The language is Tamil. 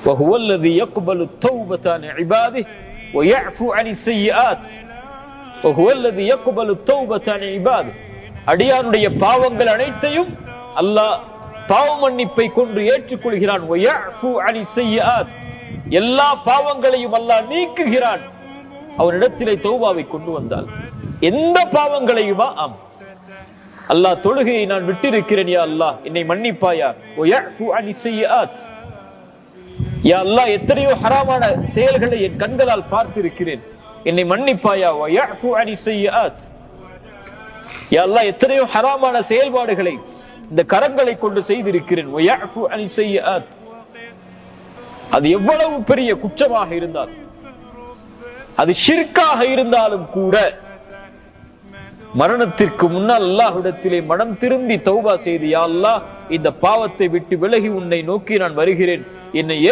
وهو الذي يقبل التوبة عن عباده ويعفو عن السيئات وهو الذي يقبل التوبة عن عباده. அடியானுடைய பாவங்கள் அனைத்தையும் அல்லாஹ் பாவ மன்னிப்பை கொண்டு ஏற்றுக்கொள்கிறான். ويعفو عن السيئات, எல்லா பாவங்களையும் அல்லாஹ் நீக்குகிறான் அவனிடத்திலே தௌபாவை கொண்டு வந்தால். எந்த பாவங்களையுமா? ஆம். அல்லாஹ் தொழுகையை நான் விட்டிருக்கிறேன், யா அல்லாஹ் என்னை மன்னிப்பாயா. ويعفو عن السيئات, யா அல்லாஹ் எத்தனையோ ஹராமான செயல்களை என் கண்களால் பார்த்திருக்கிறேன், என்னை மன்னிப்பாயா. ويعفو عن السيئات, யா அல்லாஹ் எத்தனையோ ஹராமான செயல்பாடுகளை இந்த கரங்களை கொண்டு செய்திருக்கிறேன். ويعفو عن السيئات, அது எவ்வளவு பெரிய குற்றமாக இருந்தால், அது ஷிர்காக இருந்தாலும் கூட மரணத்திற்கு முன்னால் அல்லாஹ்விடத்திலே மனம் திரும்பி தௌபா செய்து, யா அல்லாஹ் இந்த பாவத்தை விட்டு விலகி உன்னை நோக்கி நான் வருகிறேன், என்னை